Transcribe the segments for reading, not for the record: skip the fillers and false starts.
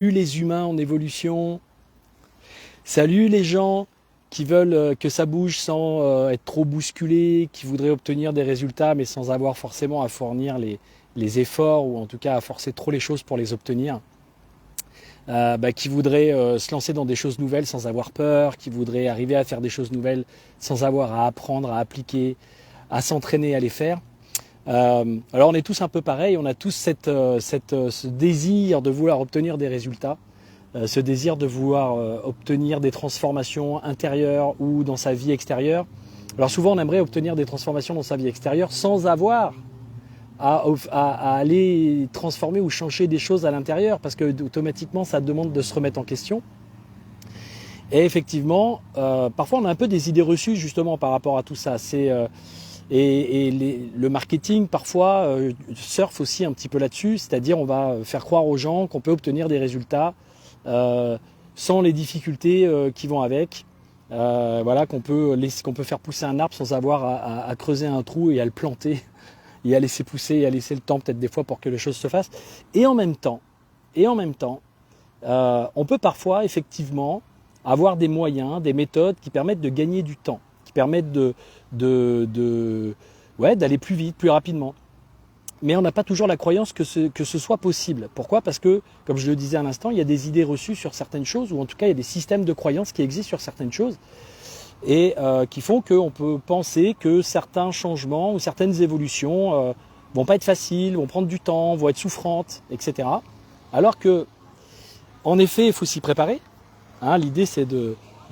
les humains en évolution, salut les gens qui veulent que ça bouge sans être trop bousculés, qui voudraient obtenir des résultats mais sans avoir forcément à fournir les efforts ou en tout cas à forcer trop les choses pour les obtenir. Qui voudraient se lancer dans des choses nouvelles sans avoir peur, qui voudraient arriver à faire des choses nouvelles sans avoir à apprendre, à appliquer, à s'entraîner à les faire. Alors on est tous un peu pareils, on a tous ce désir de vouloir obtenir des résultats, ce désir de vouloir obtenir des transformations intérieures ou dans sa vie extérieure. Alors souvent on aimerait obtenir des transformations dans sa vie extérieure sans avoir à aller transformer ou changer des choses à l'intérieur, parce que automatiquement ça demande de se remettre en question. Et effectivement, parfois on a un peu des idées reçues justement par rapport à tout ça. Le marketing parfois surfe aussi un petit peu là-dessus, c'est-à-dire on va faire croire aux gens qu'on peut obtenir des résultats sans les difficultés qui vont avec. Voilà, qu'on peut faire pousser un arbre sans avoir à creuser un trou et à le planter et à laisser pousser et à laisser le temps peut-être des fois pour que les choses se fassent. Et en même temps, on peut parfois effectivement avoir des moyens, des méthodes qui permettent de gagner du temps, qui permettent d'aller plus vite, plus rapidement. Mais on n'a pas toujours la croyance que ce soit possible. Pourquoi ? Parce que, comme je le disais à l'instant, il y a des idées reçues sur certaines choses, ou en tout cas il y a des systèmes de croyances qui existent sur certaines choses, et qui font qu'on peut penser que certains changements ou certaines évolutions vont pas être faciles, vont prendre du temps, vont être souffrantes, etc. Alors que, en effet, il faut s'y préparer. Hein, l'idée c'est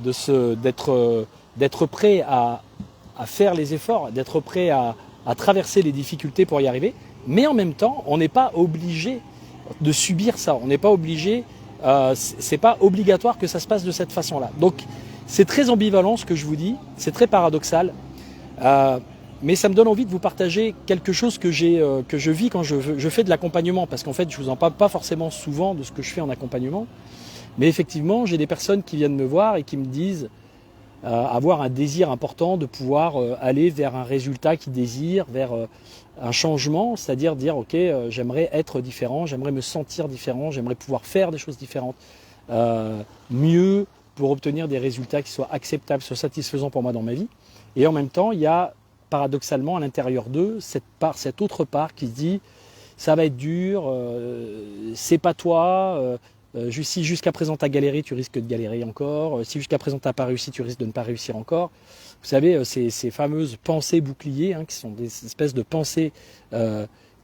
d'être prêt à faire les efforts, d'être prêt à traverser les difficultés pour y arriver. Mais en même temps, on n'est pas obligé de subir ça. On n'est pas obligé, c'est pas obligatoire que ça se passe de cette façon-là. Donc c'est très ambivalent ce que je vous dis, c'est très paradoxal. Mais ça me donne envie de vous partager quelque chose que je vis quand je fais de l'accompagnement, parce qu'en fait je vous en parle pas forcément souvent de ce que je fais en accompagnement, mais effectivement j'ai des personnes qui viennent me voir et qui me disent avoir un désir important de pouvoir aller vers un résultat qu'ils désirent, vers un changement, c'est-à-dire dire ok, j'aimerais être différent, j'aimerais me sentir différent, j'aimerais pouvoir faire des choses différentes, mieux, pour obtenir des résultats qui soient acceptables, soient satisfaisants pour moi dans ma vie. Et en même temps, il y a paradoxalement à l'intérieur d'eux cette autre part qui se dit ça va être dur, c'est pas toi, si jusqu'à présent tu as galéré, tu risques de galérer encore, si jusqu'à présent tu n'as pas réussi, tu risques de ne pas réussir encore. Vous savez, ces fameuses pensées boucliers, qui sont des espèces de pensées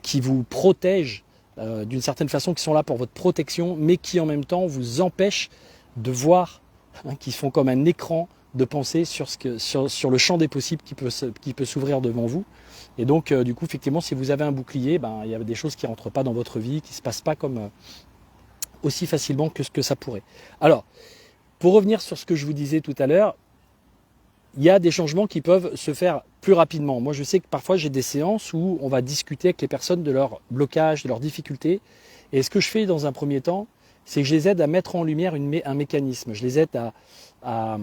qui vous protègent d'une certaine façon, qui sont là pour votre protection, mais qui en même temps vous empêchent de voir, qui font comme un écran de pensée sur le champ des possibles qui peut s'ouvrir devant vous. Et donc, du coup, effectivement, si vous avez un bouclier, il y a des choses qui ne rentrent pas dans votre vie, qui ne se passent pas comme aussi facilement que ce que ça pourrait. Alors, pour revenir sur ce que je vous disais tout à l'heure, il y a des changements qui peuvent se faire plus rapidement. Moi, je sais que parfois, j'ai des séances où on va discuter avec les personnes de leurs blocages, de leurs difficultés. Et ce que je fais dans un premier temps, c'est que je les aide à mettre en lumière un mécanisme. Je les aide à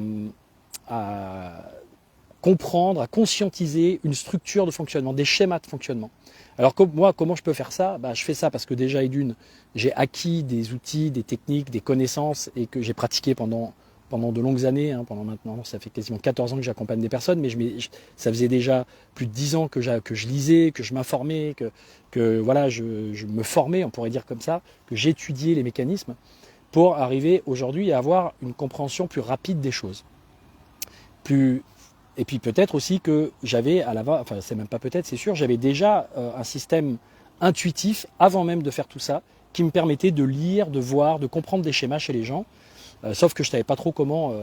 comprendre, à conscientiser une structure de fonctionnement, des schémas de fonctionnement. Alors moi, comment je peux faire ça ? Je fais ça parce que déjà, j'ai acquis des outils, des techniques, des connaissances et que j'ai pratiqué pendant de longues années. Pendant maintenant, ça fait quasiment 14 ans que j'accompagne des personnes, mais ça faisait déjà plus de 10 ans que je lisais, que je m'informais, que voilà, je me formais, on pourrait dire comme ça, que j'étudiais les mécanismes pour arriver aujourd'hui à avoir une compréhension plus rapide des choses. Et puis peut-être aussi que j'avais c'est même pas peut-être, c'est sûr, j'avais déjà un système intuitif avant même de faire tout ça, qui me permettait de lire, de voir, de comprendre des schémas chez les gens, sauf que je ne savais pas trop comment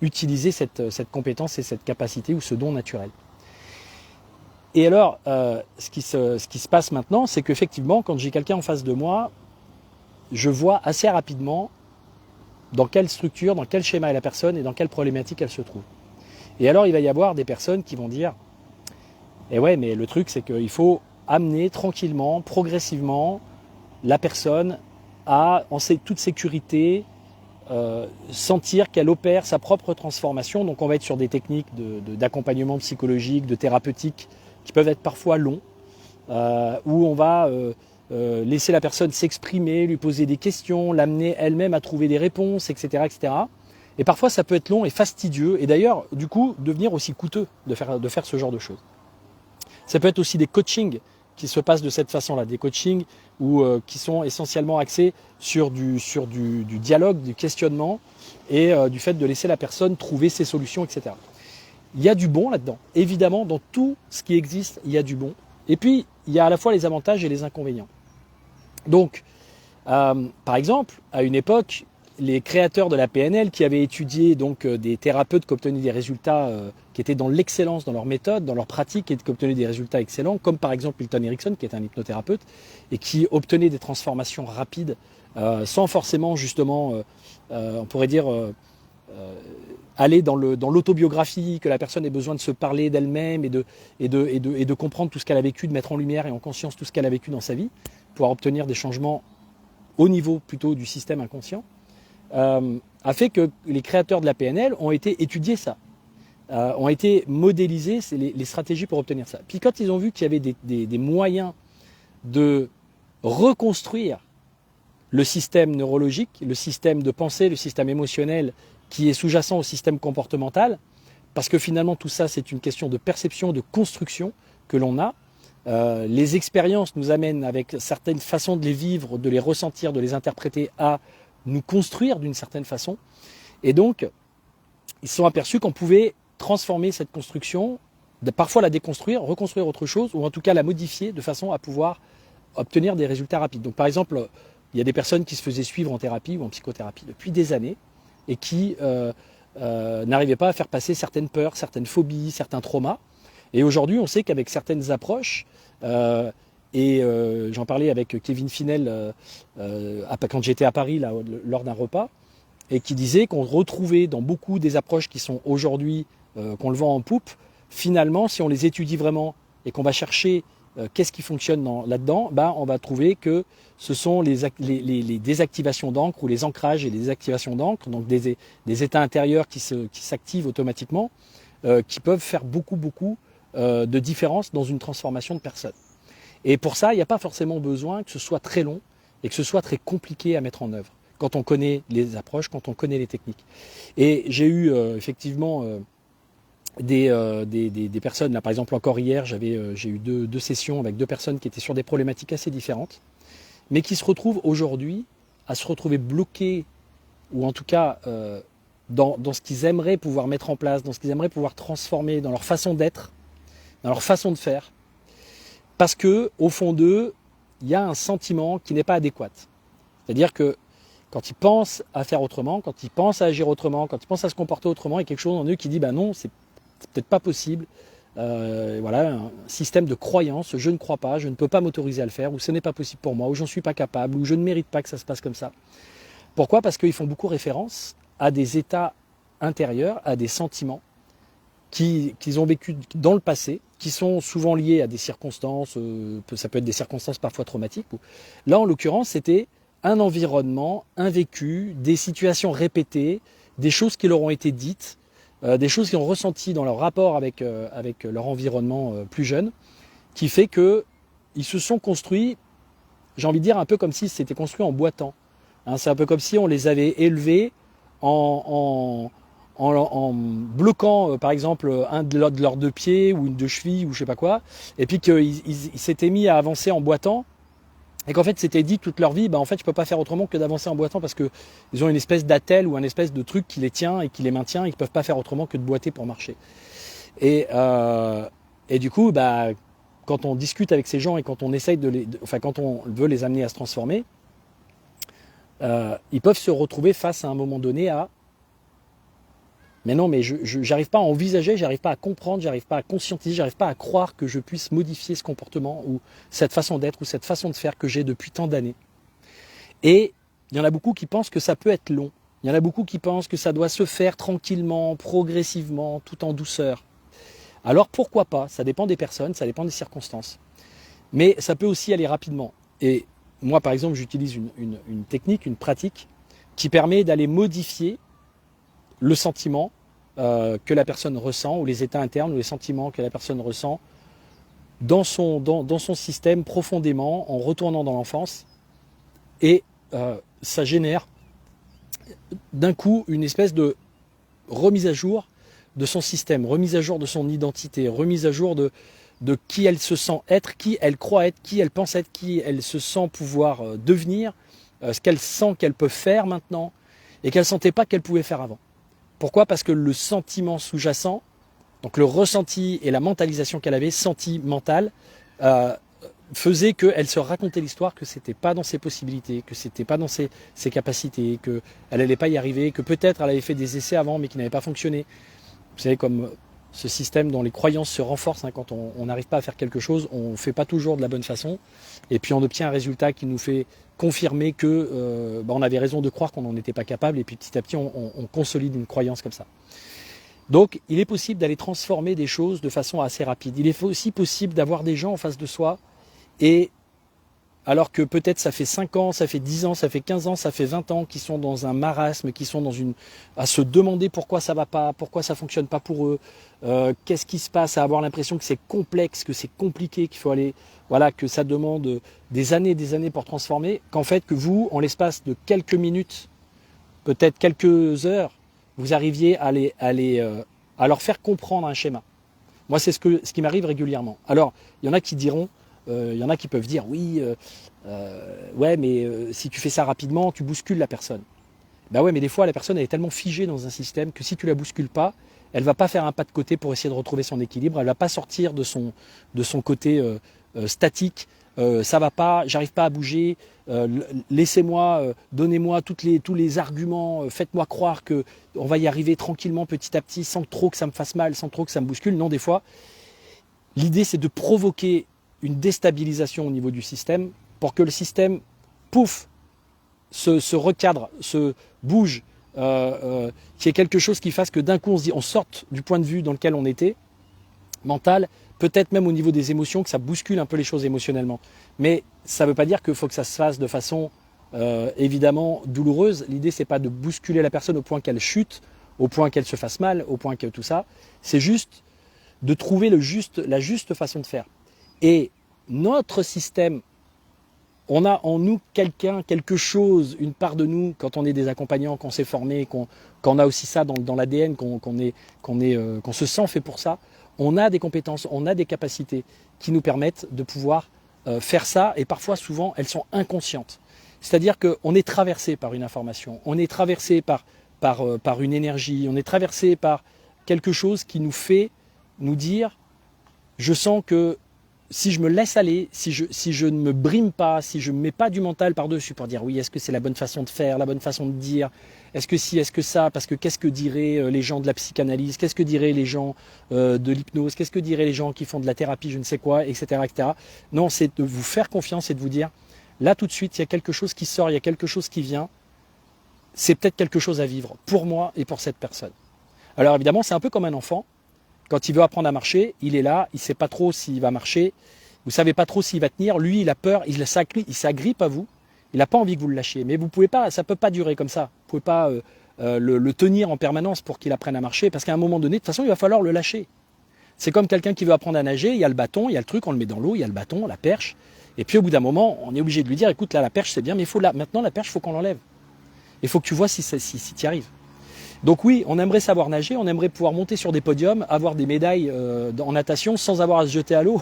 utiliser cette compétence et cette capacité ou ce don naturel. Et alors, ce qui se passe maintenant, c'est qu'effectivement, quand j'ai quelqu'un en face de moi, je vois assez rapidement dans quelle structure, dans quel schéma est la personne et dans quelle problématique elle se trouve. Et alors, il va y avoir des personnes qui vont dire « Eh ouais, mais le truc, c'est qu'il faut amener tranquillement, progressivement, la personne à, en toute sécurité, sentir qu'elle opère sa propre transformation. » Donc, on va être sur des techniques d'accompagnement psychologique, de thérapeutique, qui peuvent être parfois longs, où on va laisser la personne s'exprimer, lui poser des questions, l'amener elle-même à trouver des réponses, etc., etc. Et parfois, ça peut être long et fastidieux, et d'ailleurs, du coup, devenir aussi coûteux de faire ce genre de choses. Ça peut être aussi des coachings qui se passent de cette façon-là, des coachings qui sont essentiellement axés sur du dialogue, du questionnement, et du fait de laisser la personne trouver ses solutions, etc. Il y a du bon là-dedans. Évidemment, dans tout ce qui existe, il y a du bon. Et puis, il y a à la fois les avantages et les inconvénients. Donc, par exemple, à une époque, les créateurs de la PNL qui avaient étudié donc des thérapeutes qui obtenaient des résultats qui étaient dans l'excellence dans leur méthode, dans leur pratique et qui obtenaient des résultats excellents, comme par exemple Milton Erickson qui est un hypnothérapeute et qui obtenait des transformations rapides sans forcément justement, on pourrait dire, aller dans l'autobiographie, que la personne ait besoin de se parler d'elle-même et de comprendre tout ce qu'elle a vécu, de mettre en lumière et en conscience tout ce qu'elle a vécu dans sa vie, pour obtenir des changements au niveau plutôt du système inconscient. A fait que les créateurs de la PNL ont été étudier ça, ont été modéliser les stratégies pour obtenir ça. Puis quand ils ont vu qu'il y avait des moyens de reconstruire le système neurologique, le système de pensée, le système émotionnel qui est sous-jacent au système comportemental, parce que finalement tout ça c'est une question de perception, de construction que l'on a. Les expériences nous amènent avec certaines façons de les vivre, de les ressentir, de les interpréter à nous construire d'une certaine façon. Et donc, ils se sont aperçus qu'on pouvait transformer cette construction, parfois la déconstruire, reconstruire autre chose, ou en tout cas la modifier de façon à pouvoir obtenir des résultats rapides. Donc par exemple, il y a des personnes qui se faisaient suivre en thérapie ou en psychothérapie depuis des années et qui n'arrivaient pas à faire passer certaines peurs, certaines phobies, certains traumas. Et aujourd'hui, on sait qu'avec certaines approches, j'en parlais avec Kevin Finel quand j'étais à Paris là, lors d'un repas, et qui disait qu'on retrouvait dans beaucoup des approches qui sont aujourd'hui, qu'on le vend en poupe, finalement, si on les étudie vraiment et qu'on va chercher qu'est-ce qui fonctionne là-dedans, on va trouver que ce sont les désactivations d'encre ou les ancrages et les désactivations d'encre, donc des états intérieurs qui s'activent automatiquement, qui peuvent faire beaucoup de différence dans une transformation de personne. Et pour ça, il n'y a pas forcément besoin que ce soit très long et que ce soit très compliqué à mettre en œuvre, quand on connaît les approches, quand on connaît les techniques. Et j'ai eu effectivement des personnes, là par exemple encore hier, j'ai eu deux sessions avec deux personnes qui étaient sur des problématiques assez différentes, mais qui se retrouvent aujourd'hui à se retrouver bloquées, ou en tout cas dans ce qu'ils aimeraient pouvoir mettre en place, dans ce qu'ils aimeraient pouvoir transformer, dans leur façon d'être, dans leur façon de faire, parce que au fond d'eux, il y a un sentiment qui n'est pas adéquat. C'est-à-dire que quand ils pensent à faire autrement, quand ils pensent à agir autrement, quand ils pensent à se comporter autrement, il y a quelque chose en eux qui dit non, c'est peut-être pas possible. Voilà, un système de croyance, je ne crois pas, je ne peux pas m'autoriser à le faire, ou ce n'est pas possible pour moi, ou j'en suis pas capable, ou je ne mérite pas que ça se passe comme ça. Pourquoi ? Parce qu'ils font beaucoup référence à des états intérieurs, à des sentiments qu'ils ont vécu dans le passé, qui sont souvent liés à des circonstances, ça peut être des circonstances parfois traumatiques. Là, en l'occurrence, c'était un environnement, un vécu, des situations répétées, des choses qui leur ont été dites, des choses qu'ils ont ressenties dans leur rapport avec leur environnement plus jeune, qui fait qu'ils se sont construits, j'ai envie de dire, un peu comme si c'était construit en boitant. C'est un peu comme si on les avait élevés en bloquant par exemple un de leurs deux pieds ou une de cheville ou je sais pas quoi, et puis qu'ils s'étaient mis à avancer en boitant, et qu'en fait c'était dit toute leur vie, en fait je peux pas faire autrement que d'avancer en boitant parce que ils ont une espèce d'attelle ou un espèce de truc qui les tient et qui les maintient, et qu'ils peuvent pas faire autrement que de boiter pour marcher. Et du coup, quand on discute avec ces gens et quand on essaye quand on veut les amener à se transformer, ils peuvent se retrouver face à un moment donné à mais non, mais j'arrive pas à envisager, j'arrive pas à comprendre, j'arrive pas à conscientiser, j'arrive pas à croire que je puisse modifier ce comportement ou cette façon d'être ou cette façon de faire que j'ai depuis tant d'années. Et il y en a beaucoup qui pensent que ça peut être long. Il y en a beaucoup qui pensent que ça doit se faire tranquillement, progressivement, tout en douceur. Alors pourquoi pas ? Ça dépend des personnes, ça dépend des circonstances. Mais ça peut aussi aller rapidement. Et moi, par exemple, j'utilise une technique, une pratique qui permet d'aller modifier le sentiment que la personne ressent, ou les états internes, ou les sentiments que la personne ressent dans son système profondément en retournant dans l'enfance. Et ça génère d'un coup une espèce de remise à jour de son système, remise à jour de son identité, remise à jour de qui elle se sent être, qui elle croit être, qui elle pense être, qui elle se sent pouvoir devenir, ce qu'elle sent qu'elle peut faire maintenant et qu'elle ne sentait pas qu'elle pouvait faire avant. Pourquoi ? Parce que le sentiment sous-jacent, donc le ressenti et la mentalisation qu'elle avait, sentimentale, faisait qu'elle se racontait l'histoire que c'était pas dans ses possibilités, que c'était pas dans ses capacités, qu'elle n'allait pas y arriver, que peut-être elle avait fait des essais avant mais qui n'avaient pas fonctionné. Vous savez, comme ce système dont les croyances se renforcent, hein, quand on n'arrive pas à faire quelque chose, on ne fait pas toujours de la bonne façon, et puis on obtient un résultat qui nous fait confirmer que on avait raison de croire qu'on n'en était pas capable, et puis petit à petit on consolide une croyance comme ça. Donc il est possible d'aller transformer des choses de façon assez rapide. Il est aussi possible d'avoir des gens en face de soi, et alors que peut-être ça fait 5 ans, ça fait 10 ans, ça fait 15 ans, ça fait 20 ans qu'ils sont dans un marasme, qui sont à se demander pourquoi ça va pas, pourquoi ça fonctionne pas pour eux, qu'est-ce qui se passe, à avoir l'impression que c'est complexe, que c'est compliqué, qu'il faut aller, voilà, que ça demande des années pour transformer, qu'en fait que vous, en l'espace de quelques minutes, peut-être quelques heures, vous arriviez à leur faire comprendre un schéma. Moi, c'est ce qui m'arrive régulièrement. Alors, il y en a qui diront, il y en a qui peuvent dire oui, ouais, mais si tu fais ça rapidement, tu bouscules la personne. Ben ouais, mais des fois la personne elle est tellement figée dans un système que si tu la bouscules pas, elle va pas faire un pas de côté pour essayer de retrouver son équilibre, elle va pas sortir de son côté statique. Ça va pas, j'arrive pas à bouger. Laissez-moi, donnez-moi tous les arguments, faites-moi croire que on va y arriver tranquillement, petit à petit, sans trop que ça me fasse mal, sans trop que ça me bouscule. Non, des fois, l'idée c'est de provoquer une déstabilisation au niveau du système pour que le système, pouf, se recadre, se bouge, qu'il y ait quelque chose qui fasse que d'un coup on sorte du point de vue dans lequel on était, mental, peut-être même au niveau des émotions, que ça bouscule un peu les choses émotionnellement. Mais ça ne veut pas dire qu'il faut que ça se fasse de façon évidemment douloureuse. L'idée c'est pas de bousculer la personne au point qu'elle chute, au point qu'elle se fasse mal, au point que tout ça. C'est juste de trouver la juste façon de faire. Et notre système, on a en nous quelque chose, une part de nous, quand on est des accompagnants, qu'on s'est formé, qu'on a aussi ça dans l'ADN, qu'on se sent fait pour ça, on a des compétences, on a des capacités qui nous permettent de pouvoir faire ça, et parfois, souvent, elles sont inconscientes. C'est-à-dire qu'on est traversé par une information, on est traversé par une énergie, on est traversé par quelque chose qui nous fait nous dire, je sens que si je me laisse aller, si je ne me brime pas, si je ne mets pas du mental par-dessus pour dire oui, est-ce que c'est la bonne façon de faire, la bonne façon de dire, est-ce que si, est-ce que ça, parce que qu'est-ce que diraient les gens de la psychanalyse, qu'est-ce que diraient les gens de l'hypnose, qu'est-ce que diraient les gens qui font de la thérapie, je ne sais quoi, etc., etc. Non, c'est de vous faire confiance et de vous dire, là tout de suite, il y a quelque chose qui sort, il y a quelque chose qui vient, c'est peut-être quelque chose à vivre pour moi et pour cette personne. Alors évidemment, c'est un peu comme un enfant. Quand il veut apprendre à marcher, il est là, il ne sait pas trop s'il va marcher, vous ne savez pas trop s'il va tenir, lui il a peur, il s'agrippe à vous, il n'a pas envie que vous le lâchiez, mais vous pouvez pas, ça ne peut pas durer comme ça, vous ne pouvez pas le tenir en permanence pour qu'il apprenne à marcher, parce qu'à un moment donné, de toute façon il va falloir le lâcher. C'est comme quelqu'un qui veut apprendre à nager, il y a le bâton, il y a le truc, on le met dans l'eau, il y a le bâton, la perche, et puis au bout d'un moment, on est obligé de lui dire, écoute là la perche c'est bien, mais maintenant la perche il faut qu'on l'enlève, il faut que tu vois si tu y arrives. Donc oui, on aimerait savoir nager, on aimerait pouvoir monter sur des podiums, avoir des médailles en natation sans avoir à se jeter à l'eau.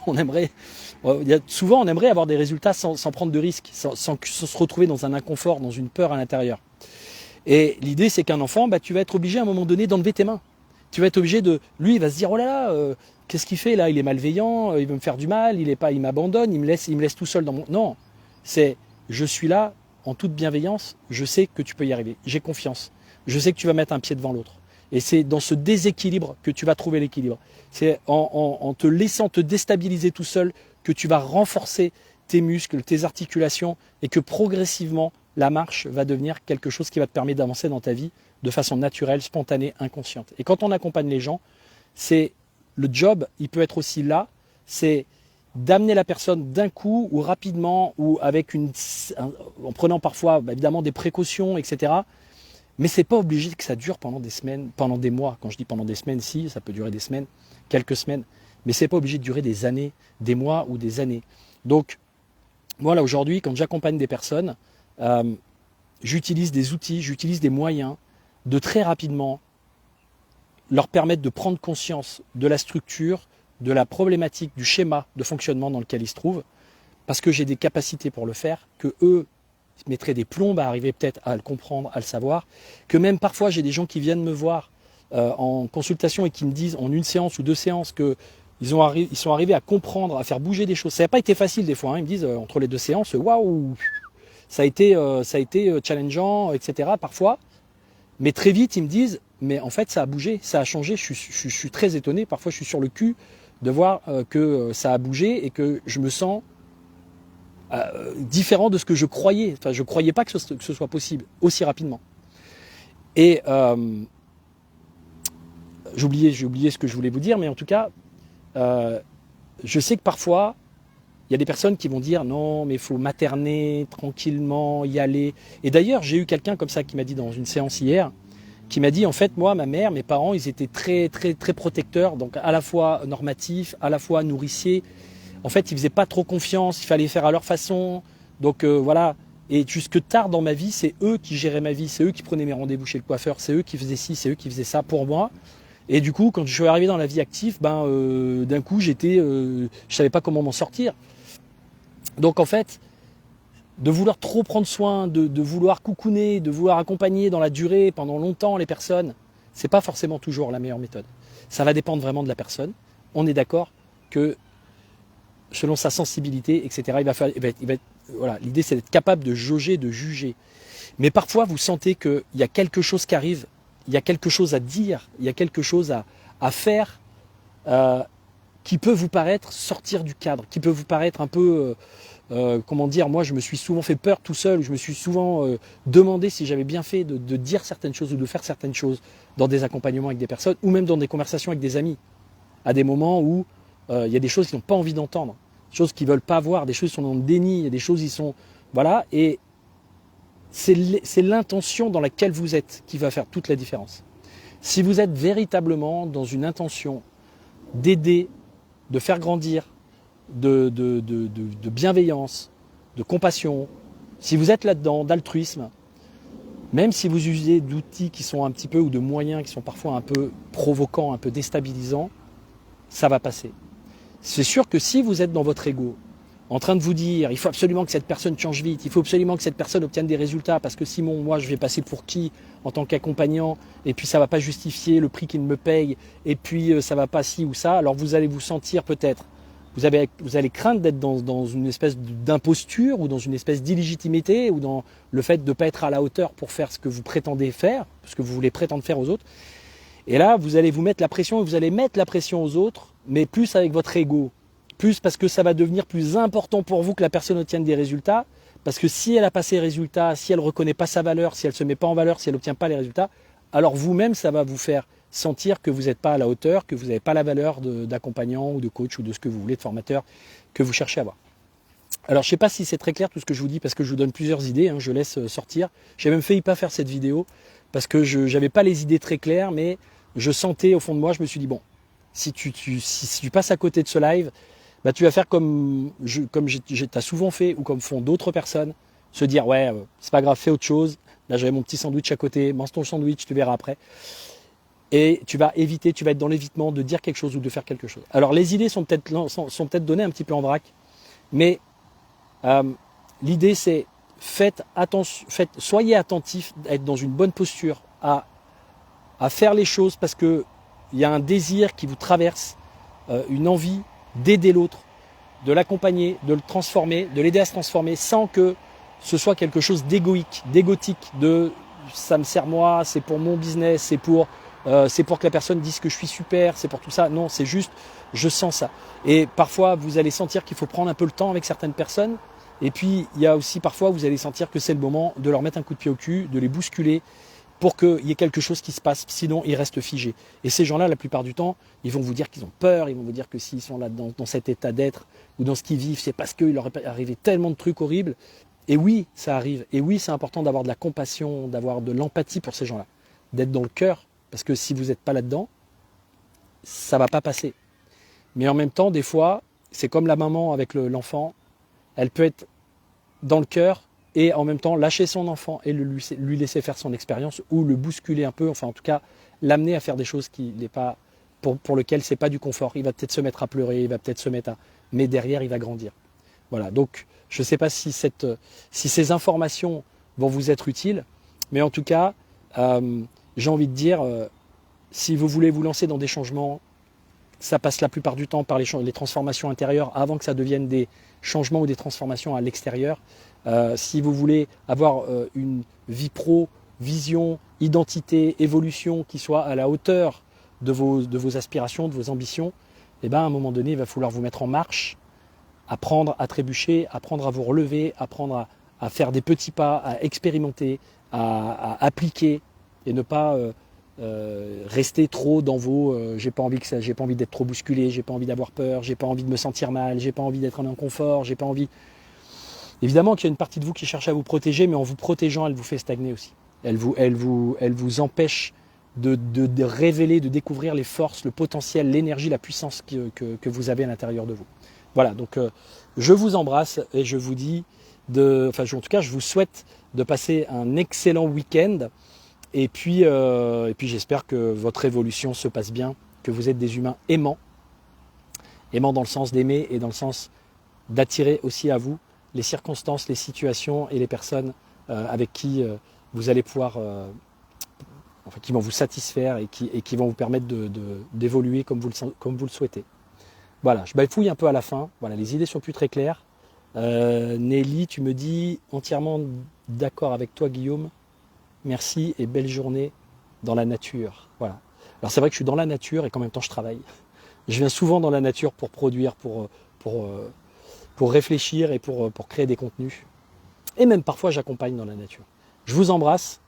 Souvent on aimerait avoir des résultats sans prendre de risques, sans se retrouver dans un inconfort, dans une peur à l'intérieur. Et l'idée c'est qu'un enfant, tu vas être obligé à un moment donné d'enlever tes mains. Tu vas être obligé lui il va se dire oh là là, qu'est-ce qu'il fait là, il est malveillant, il veut me faire du mal, il m'abandonne, il me laisse tout seul dans mon... Non, c'est je suis là en toute bienveillance, je sais que tu peux y arriver, j'ai confiance. Je sais que tu vas mettre un pied devant l'autre. Et c'est dans ce déséquilibre que tu vas trouver l'équilibre. C'est en te laissant te déstabiliser tout seul que tu vas renforcer tes muscles, tes articulations, et que progressivement, la marche va devenir quelque chose qui va te permettre d'avancer dans ta vie de façon naturelle, spontanée, inconsciente. Et quand on accompagne les gens, c'est le job, il peut être aussi là, c'est d'amener la personne d'un coup ou rapidement ou avec en prenant parfois évidemment des précautions, etc. Mais c'est pas obligé que ça dure pendant des semaines, pendant des mois. Quand je dis pendant des semaines, si, ça peut durer des semaines, quelques semaines. mais c'est pas obligé de durer des années, des mois ou des années. Donc, moi là aujourd'hui, quand j'accompagne des personnes, j'utilise des outils, j'utilise des moyens de très rapidement leur permettre de prendre conscience de la structure, de la problématique, du schéma de fonctionnement dans lequel ils se trouvent, parce que j'ai des capacités pour le faire, que eux mettraient des plombes à arriver peut-être à le comprendre, à le savoir, que même parfois j'ai des gens qui viennent me voir en consultation et qui me disent en une séance ou deux séances que ils sont arrivés à comprendre, à faire bouger des choses. Ça n'a pas été facile des fois, hein. Ils me disent entre les deux séances, waouh, ça a été challengeant, etc. parfois, mais très vite ils me disent, mais en fait ça a bougé, ça a changé, je suis très étonné, parfois je suis sur le cul de voir que ça a bougé et que je me sens différent de ce que je croyais. Enfin, je ne croyais pas que ce soit possible aussi rapidement. Et j'ai oublié ce que je voulais vous dire, mais en tout cas, je sais que parfois, il y a des personnes qui vont dire non, mais il faut materner tranquillement, y aller. Et d'ailleurs, j'ai eu quelqu'un comme ça qui m'a dit dans une séance hier, qui m'a dit en fait, moi, ma mère, mes parents, ils étaient très, très, très protecteurs, donc à la fois normatifs, à la fois nourriciers. En fait, ils faisaient pas trop confiance, il fallait faire à leur façon. Donc voilà. Et jusque tard dans ma vie, c'est eux qui géraient ma vie, c'est eux qui prenaient mes rendez-vous chez le coiffeur, c'est eux qui faisaient ci, c'est eux qui faisaient ça pour moi. Et du coup, quand je suis arrivé dans la vie active, d'un coup, je savais pas comment m'en sortir. Donc en fait, de vouloir trop prendre soin, de vouloir coucouner, de vouloir accompagner dans la durée, pendant longtemps les personnes, c'est pas forcément toujours la meilleure méthode. Ça va dépendre vraiment de la personne. On est d'accord que selon sa sensibilité, etc., voilà, l'idée c'est d'être capable de jauger, de juger. Mais parfois vous sentez qu'il y a quelque chose qui arrive, il y a quelque chose à dire, il y a quelque chose à faire qui peut vous paraître sortir du cadre, qui peut vous paraître un peu, comment dire, moi je me suis souvent fait peur tout seul, je me suis souvent demandé si j'avais bien fait de dire certaines choses ou de faire certaines choses dans des accompagnements avec des personnes ou même dans des conversations avec des amis, à des moments où il y a des choses qu'ils n'ont pas envie d'entendre, des choses qu'ils ne veulent pas voir, des choses qui sont dans le déni, il y a des choses qui sont... Voilà, et c'est l'intention dans laquelle vous êtes qui va faire toute la différence. Si vous êtes véritablement dans une intention d'aider, de faire grandir, de bienveillance, de compassion, si vous êtes là-dedans, d'altruisme, même si vous usez d'outils qui sont un petit peu, ou de moyens qui sont parfois un peu provoquants, un peu déstabilisants, ça va passer. C'est sûr que si vous êtes dans votre ego, en train de vous dire il faut absolument que cette personne change vite, il faut absolument que cette personne obtienne des résultats, parce que sinon moi je vais passer pour qui en tant qu'accompagnant, et puis ça ne va pas justifier le prix qu'il me paye, et puis ça ne va pas ci ou ça, alors vous allez vous sentir peut-être, vous allez craindre d'être dans une espèce d'imposture, ou dans une espèce d'illégitimité, ou dans le fait de ne pas être à la hauteur pour faire ce que vous prétendez faire, ce que vous voulez prétendre faire aux autres. Et là, vous allez vous mettre la pression, et vous allez mettre la pression aux autres, mais plus avec votre ego. Plus parce que ça va devenir plus important pour vous que la personne obtienne des résultats. Parce que si elle n'a pas ses résultats, si elle ne reconnaît pas sa valeur, si elle ne se met pas en valeur, si elle n'obtient pas les résultats, alors vous-même, ça va vous faire sentir que vous n'êtes pas à la hauteur, que vous n'avez pas la valeur d'accompagnant ou de coach ou de ce que vous voulez, de formateur que vous cherchez à avoir. Alors je ne sais pas si c'est très clair tout ce que je vous dis, parce que je vous donne plusieurs idées, hein, je laisse sortir. J'ai même failli pas faire cette vidéo parce que je n'avais pas les idées très claires, mais je sentais au fond de moi, je me suis dit bon, si tu passes à côté de ce live, bah, tu vas faire comme t'as souvent fait, ou comme font d'autres personnes, se dire ouais, c'est pas grave, fais autre chose. Là j'avais mon petit sandwich à côté, mange ton sandwich, tu verras après. Et tu vas être dans l'évitement de dire quelque chose ou de faire quelque chose. Alors les idées sont peut-être données un petit peu en vrac, mais l'idée c'est soyez attentifs, à être dans une bonne posture, à faire les choses parce que il y a un désir qui vous traverse, une envie d'aider l'autre, de l'accompagner, de le transformer, de l'aider à se transformer sans que ce soit quelque chose d'égotique, de ça me sert moi, c'est pour mon business, c'est pour que la personne dise que je suis super, c'est pour tout ça. Non, c'est juste, je sens ça. Et parfois, vous allez sentir qu'il faut prendre un peu le temps avec certaines personnes. Et puis, il y a aussi parfois, vous allez sentir que c'est le moment de leur mettre un coup de pied au cul, de les bousculer, pour qu'il y ait quelque chose qui se passe, sinon ils restent figés. Et ces gens-là, la plupart du temps, ils vont vous dire qu'ils ont peur, ils vont vous dire que s'ils sont là dans cet état d'être, ou dans ce qu'ils vivent, c'est parce qu'il leur est arrivé tellement de trucs horribles. Et oui, ça arrive. Et oui, c'est important d'avoir de la compassion, d'avoir de l'empathie pour ces gens-là, d'être dans le cœur, parce que si vous n'êtes pas là-dedans, ça ne va pas passer. Mais en même temps, des fois, c'est comme la maman avec l'enfant, elle peut être dans le cœur et en même temps lâcher son enfant et lui laisser faire son expérience ou le bousculer un peu, enfin en tout cas l'amener à faire des choses qui n'est pas pour lequel c'est pas du confort. Il va peut-être se mettre à pleurer, il va peut-être se mettre à... Mais derrière, il va grandir. Voilà, donc je ne sais pas si ces informations vont vous être utiles, mais en tout cas, j'ai envie de dire, si vous voulez vous lancer dans des changements, ça passe la plupart du temps par les transformations intérieures avant que ça devienne des changements ou des transformations à l'extérieur. Si vous voulez avoir une vie pro, vision, identité, évolution qui soit à la hauteur de vos aspirations, de vos ambitions, eh ben, à un moment donné, il va falloir vous mettre en marche, apprendre à trébucher, apprendre à vous relever, apprendre à faire des petits pas, à expérimenter, à appliquer et ne pas rester trop dans vos j'ai pas envie d'être trop bousculé, j'ai pas envie d'avoir peur, j'ai pas envie de me sentir mal, j'ai pas envie d'être en inconfort, j'ai pas envie. Évidemment qu'il y a une partie de vous qui cherche à vous protéger, mais en vous protégeant, elle vous fait stagner aussi. Elle vous empêche de révéler, de découvrir les forces, le potentiel, l'énergie, la puissance que vous avez à l'intérieur de vous. Voilà, donc je vous embrasse et je vous dis, en tout cas, je vous souhaite de passer un excellent week-end. Et puis j'espère que votre évolution se passe bien, que vous êtes des humains aimants dans le sens d'aimer et dans le sens d'attirer aussi à vous les circonstances, les situations et les personnes avec qui vous allez pouvoir, qui vont vous satisfaire et qui vont vous permettre d'évoluer comme vous le souhaitez. Voilà, je bafouille un peu à la fin. Voilà, les idées sont plus très claires. Nelly, tu me dis entièrement d'accord avec toi, Guillaume. Merci et belle journée dans la nature. Voilà. Alors c'est vrai que je suis dans la nature et qu'en même temps je travaille. Je viens souvent dans la nature pour produire, pour réfléchir et pour créer des contenus. Et même parfois j'accompagne dans la nature. Je vous embrasse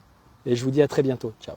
et je vous dis à très bientôt. Ciao.